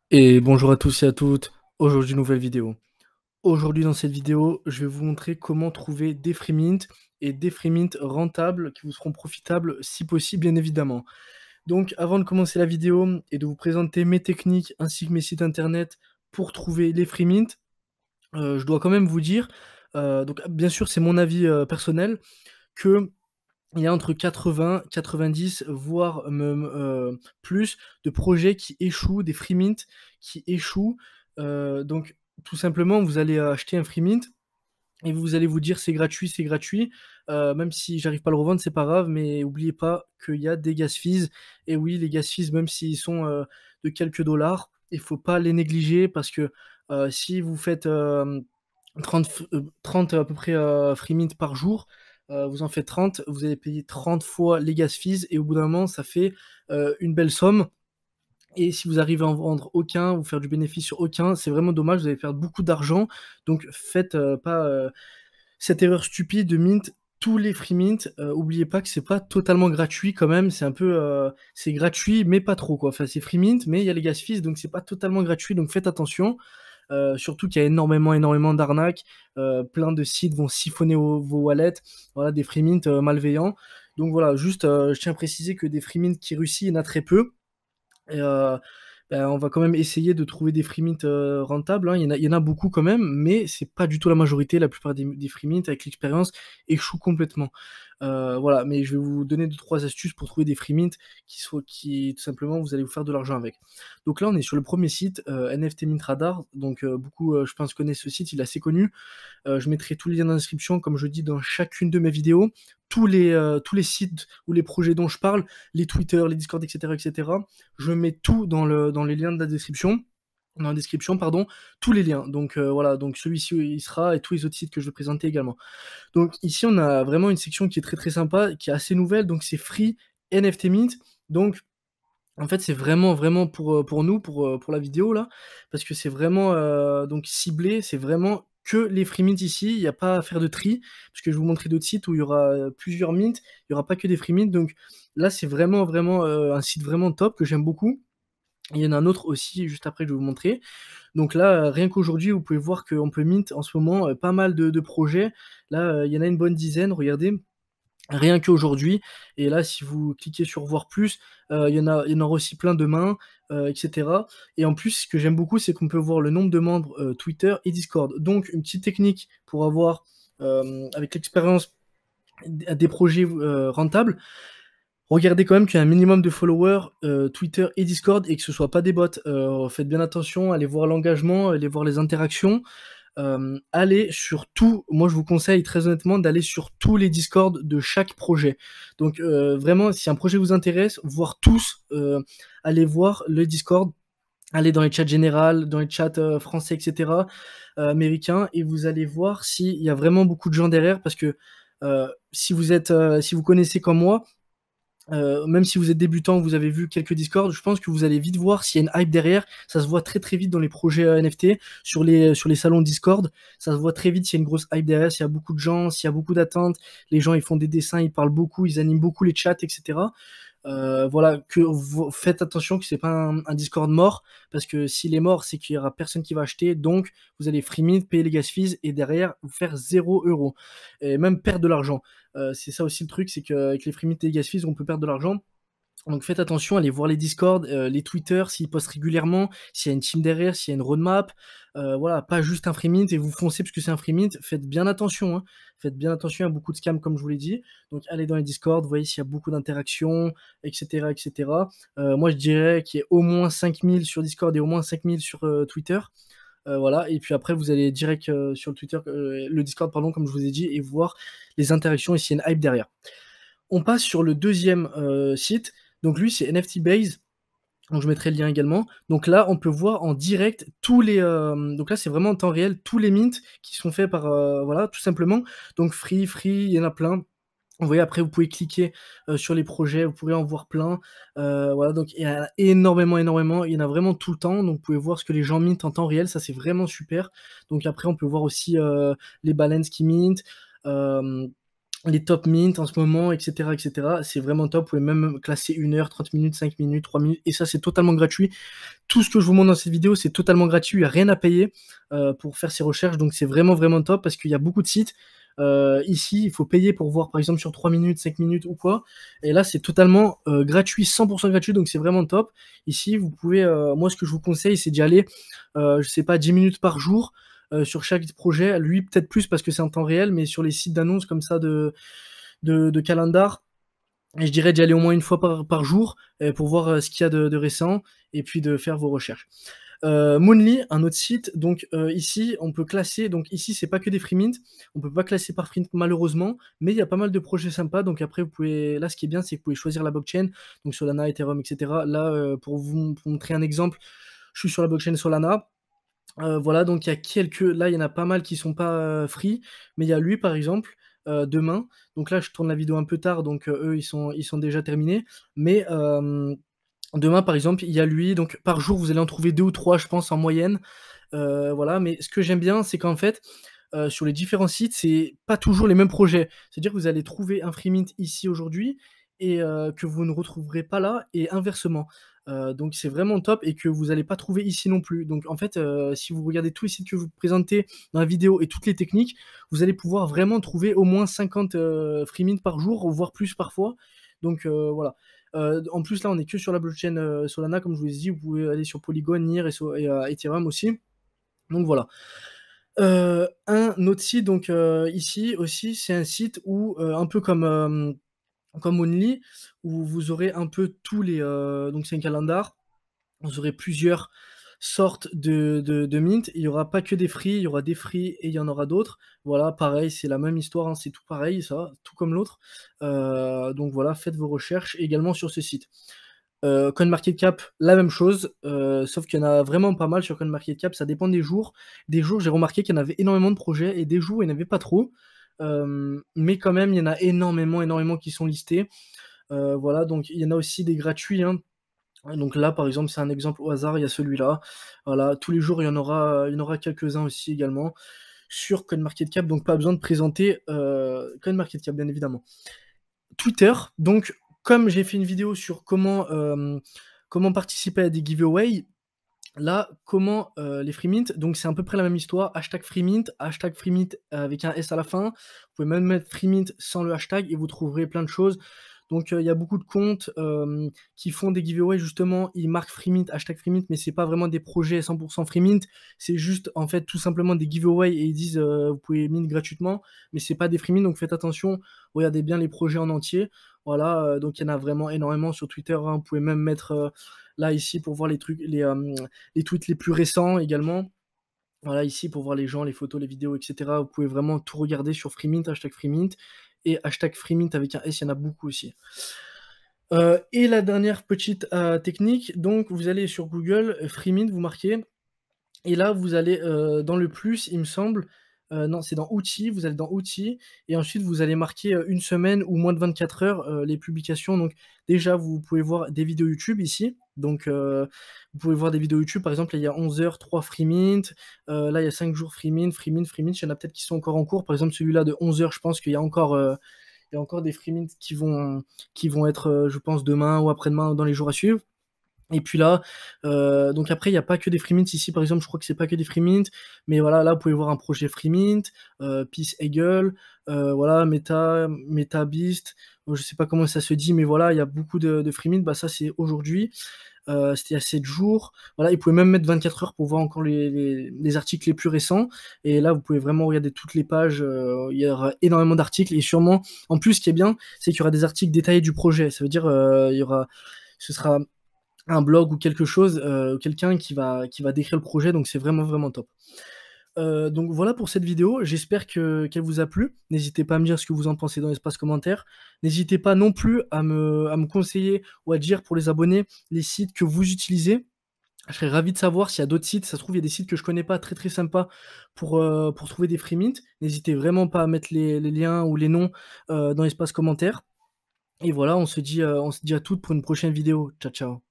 Et bonjour à tous et à toutes, aujourd'hui nouvelle vidéo. Aujourd'hui dans cette vidéo, je vais vous montrer comment trouver des free mint et des free mint rentables qui vous seront profitables si possible bien évidemment. Donc avant de commencer la vidéo et de vous présenter mes techniques ainsi que mes sites internet pour trouver les free mint, je dois quand même vous dire, donc bien sûr c'est mon avis personnel, que il y a entre 80, 90, voire même plus de projets qui échouent, des free mint qui échouent. Donc tout simplement, vous allez acheter un free mint et vous allez vous dire: «C'est gratuit, c'est gratuit, même si j'arrive pas à le revendre, c'est pas grave», mais oubliez pas qu'il y a des gas fees et oui, les gas fees, même s'ils sont, de quelques dollars, il faut pas les négliger parce que, si vous faites, 30 à peu près, free mint par jour, vous en faites 30, vous allez payer 30 fois les gas fees et au bout d'un moment, ça fait, une belle somme et si vous arrivez à en vendre aucun, ou faire du bénéfice sur aucun, c'est vraiment dommage, vous allez perdre beaucoup d'argent. Donc faites, pas, cette erreur stupide de mint tous les free mint. Oubliez pas que c'est pas totalement gratuit quand même, c'est un peu, c'est gratuit mais pas trop quoi. Enfin c'est free mint, mais il y a les gas fees, donc c'est pas totalement gratuit, donc faites attention. Surtout qu'il y a énormément d'arnaques, plein de sites vont siphonner vos wallets, voilà, des free mint, malveillants. Donc voilà, juste, je tiens à préciser que des free mint qui réussissent, il y en a très peu et bah, on va quand même essayer de trouver des free mint, rentables, hein. Il y en a beaucoup quand même, mais c'est pas du tout la majorité. La plupart des free mint, avec l'expérience, échouent complètement. Voilà, mais je vais vous donner 2-3 astuces pour trouver des free mint qui tout simplement, vous allez vous faire de l'argent avec. Donc là, on est sur le premier site, NFT Mint Radar, donc beaucoup, je pense connaissent ce site, il est assez connu. Je mettrai tous les liens dans la description, comme je dis dans chacune de mes vidéos. Tous les sites ou les projets dont je parle, les Twitter, les Discord, et cetera. Je mets tout dans les liens de la description. Dans la description, pardon, tous les liens. Donc voilà, donc celui-ci il sera et tous les autres sites que je vais présenter également. Donc ici, on a vraiment une section qui est très très sympa, qui est assez nouvelle. Donc c'est Free NFT Mint. Donc en fait, c'est vraiment pour nous, pour la vidéo là, parce que c'est vraiment, donc ciblé, c'est vraiment que les free mint ici, il y a pas à faire de tri, parce que je vais vous montrer d'autres sites où il y aura, plusieurs mint, il y aura pas que des free mint, donc là, c'est vraiment, un site vraiment top que j'aime beaucoup. Il y en a un autre aussi juste après que je vais vous montrer. Donc là, rien qu'aujourd'hui, vous pouvez voir qu'on peut mint en ce moment, pas mal de projets. Là, il y en a une bonne dizaine, regardez. Rien qu'aujourd'hui et là si vous cliquez sur voir plus, il y en aura aussi plein demain, et cetera et en plus ce que j'aime beaucoup, c'est qu'on peut voir le nombre de membres, Twitter et Discord. Donc une petite technique pour avoir, avec l'expérience des projets, rentables, regardez quand même qu'il y a un minimum de followers, Twitter et Discord et que ce soit pas des bots. Faites bien attention, allez voir l'engagement, allez voir les interactions. Allez sur tout, moi je vous conseille très honnêtement d'aller sur tous les Discord de chaque projet. Donc vraiment, si un projet vous intéresse, voir tous, allez voir le Discord, allez dans les chats généraux, dans les chats français, etc., américains, et vous allez voir s'il y a vraiment beaucoup de gens derrière, parce que si vous connaissez comme moi, même si vous êtes débutant, vous avez vu quelques Discord, je pense que vous allez vite voir s'il y a une hype derrière. Ça se voit très très vite dans les projets NFT, sur les salons Discord. Ça se voit très vite s'il y a une grosse hype derrière, s'il y a beaucoup de gens, s'il y a beaucoup d'attentes. Les gens ils font des dessins, ils parlent beaucoup, ils animent beaucoup les chats, etc. Voilà, que vous faites attention que c'est pas un Discord mort, parce que s'il est mort, c'est qu'il y aura personne qui va acheter, donc vous allez free mint, payer les gas fees et derrière vous faire 0 € et même perdre de l'argent. C'est ça aussi le truc, c'est qu'avec les free mint et les gas fees, on peut perdre de l'argent. Donc faites attention, allez voir les Discord, les Twitter, s'ils postent régulièrement, s'il y a une team derrière, s'il y a une roadmap, voilà, pas juste un free mint et vous foncez parce que c'est un free mint. Faites bien attention, hein. Faites bien attention, il y a beaucoup de scams comme je vous l'ai dit. Donc allez dans les Discord, voyez s'il y a beaucoup d'interactions, etc., etc. Moi je dirais qu'il y a au moins 5000 sur Discord et au moins 5000 sur Twitter. Voilà, et puis après vous allez direct sur le Discord, pardon, comme je vous ai dit, et voir les interactions et s'il y a une hype derrière. On passe sur le deuxième site. Donc lui, c'est NFT Base. Donc je mettrai le lien également. Donc là, on peut voir en direct tous les. Donc là, c'est vraiment en temps réel tous les mints qui sont faits par voilà, tout simplement. Donc free, il y en a plein. Vous voyez, après, vous pouvez cliquer sur les projets, vous pourrez en voir plein. Voilà, donc il y en a énormément. Il y en a vraiment tout le temps. Donc vous pouvez voir ce que les gens mintent en temps réel. Ça, c'est vraiment super. Donc après, on peut voir aussi les balances qui mintent. les top mint en ce moment, et cetera, et cetera. C'est vraiment top. Vous pouvez même classer 1 heure, 30 minutes, 5 minutes, 3 minutes, et ça, c'est totalement gratuit. Tout ce que je vous montre dans cette vidéo, c'est totalement gratuit. Il n'y a rien à payer pour faire ces recherches. Donc, c'est vraiment, vraiment top parce qu'il y a beaucoup de sites. Ici, il faut payer pour voir, par exemple, sur 3 minutes, 5 minutes ou quoi. Et là, c'est totalement gratuit, 100% gratuit. Donc, c'est vraiment top. Ici, vous pouvez, moi, ce que je vous conseille, c'est d'y aller, je sais pas, 10 minutes par jour. Sur chaque projet, lui peut-être plus parce que c'est en temps réel, mais sur les sites d'annonces comme ça de calendar, et je dirais d'y aller au moins une fois par jour pour voir ce qu'il y a de récent et puis de faire vos recherches. Moonly, un autre site, donc ici on peut classer, donc ici c'est pas que des free mint, on peut pas classer par free mint malheureusement, mais il y a pas mal de projets sympas, donc après vous pouvez, là ce qui est bien c'est que vous pouvez choisir la blockchain, donc Solana, Ethereum, etc. Là pour vous montrer un exemple, je suis sur la blockchain Solana. Voilà, donc il y a quelques, là il y en a pas mal qui sont pas free, mais il y a lui par exemple, demain, donc là je tourne la vidéo un peu tard, donc eux ils sont déjà terminés, mais demain par exemple il y a lui, donc par jour vous allez en trouver 2 ou 3 je pense en moyenne, voilà, mais ce que j'aime bien c'est qu'en fait, sur les différents sites, c'est pas toujours les mêmes projets. C'est-à-dire que vous allez trouver un free mint ici aujourd'hui et que vous ne retrouverez pas là et inversement. Donc c'est vraiment top et que vous allez pas trouver ici non plus. Donc en fait, si vous regardez tous les sites que vous présentez dans la vidéo et toutes les techniques, vous allez pouvoir vraiment trouver au moins 50 free mint par jour, voire plus parfois. Donc voilà. En plus là, on est que sur la blockchain Solana, comme je vous ai dit, vous pouvez aller sur Polygon, NIR et Ethereum aussi. Donc voilà. Un autre site, donc ici aussi, c'est un site où, un peu comme Only, où vous aurez un peu tous les, donc c'est un calendar, vous aurez plusieurs sortes de mint. Il y aura pas que des free, il y aura des free et il y en aura d'autres. Voilà, pareil, c'est la même histoire, hein, c'est tout pareil, ça, tout comme l'autre. Donc voilà, faites vos recherches également sur ce site. CoinMarketCap, la même chose, sauf qu'il y en a vraiment pas mal sur CoinMarketCap, ça dépend des jours. Des jours, j'ai remarqué qu'il y en avait énormément de projets et des jours, il n'y en avait pas trop. Mais quand même, il y en a énormément, énormément qui sont listés. Voilà, donc il y en a aussi des gratuits, hein. Donc là, par exemple, c'est un exemple au hasard, il y a celui-là. Voilà, tous les jours, il y en aura quelques-uns aussi également sur CoinMarketCap, donc pas besoin de présenter CoinMarketCap, bien évidemment. Twitter, donc comme j'ai fait une vidéo sur comment participer à des giveaways, là, comment les free mint, donc c'est à peu près la même histoire, hashtag free mint avec un S à la fin. Vous pouvez même mettre free mint sans le hashtag et vous trouverez plein de choses. Donc il y a beaucoup de comptes qui font des giveaways justement, ils marquent free mint, hashtag free mint, mais c'est pas vraiment des projets 100% free mint, c'est juste en fait tout simplement des giveaways et ils disent vous pouvez mint gratuitement, mais c'est pas des free mint, donc faites attention, regardez bien les projets en entier. Voilà, donc il y en a vraiment énormément sur Twitter, hein. Vous pouvez même mettre là ici pour voir les trucs, les tweets les plus récents également. Voilà, ici pour voir les gens, les photos, les vidéos, etc. Vous pouvez vraiment tout regarder sur Freemint, hashtag Freemint, et hashtag Freemint avec un S, il y en a beaucoup aussi. Et la dernière petite technique, donc vous allez sur Google, Freemint, vous marquez, et là vous allez dans le plus, il me semble, non, c'est dans outils, vous allez dans outils, et ensuite vous allez marquer une semaine ou moins de 24 heures les publications. Donc déjà, vous pouvez voir des vidéos YouTube ici. Donc vous pouvez voir des vidéos YouTube, par exemple, là, il y a 11 heures, 3 free mint, là il y a 5 jours free mint, free mint, free mint, il y en a peut-être qui sont encore en cours. Par exemple, celui-là de 11 heures, je pense qu'il y a encore des free mint qui vont être, je pense, demain ou après-demain dans les jours à suivre. Et puis là, donc après, il n'y a pas que des free mint ici, par exemple, je crois que c'est pas que des free mint, mais voilà, là, vous pouvez voir un projet free mint, Peace Eagle, voilà, MetaBeast, je sais pas comment ça se dit, mais voilà, il y a beaucoup de free mint. Bah ça, c'est aujourd'hui, c'était il y a 7 jours. Voilà, vous pouvez même mettre 24 heures pour voir encore les articles les plus récents. Et là, vous pouvez vraiment regarder toutes les pages, il y aura énormément d'articles, et sûrement, en plus, ce qui est bien, c'est qu'il y aura des articles détaillés du projet. Ça veut dire, ce sera un blog ou quelque chose, quelqu'un qui va décrire le projet, donc c'est vraiment, vraiment top. Donc voilà pour cette vidéo, j'espère qu'elle vous a plu. N'hésitez pas à me dire ce que vous en pensez dans l'espace commentaire. N'hésitez pas non plus à me conseiller ou à dire pour les abonnés les sites que vous utilisez. Je serais ravi de savoir s'il y a d'autres sites, ça se trouve il y a des sites que je connais pas très, très sympas pour trouver des free mint. N'hésitez vraiment pas à mettre les liens ou les noms dans l'espace commentaire. Et voilà, on se dit à toutes pour une prochaine vidéo. Ciao, ciao.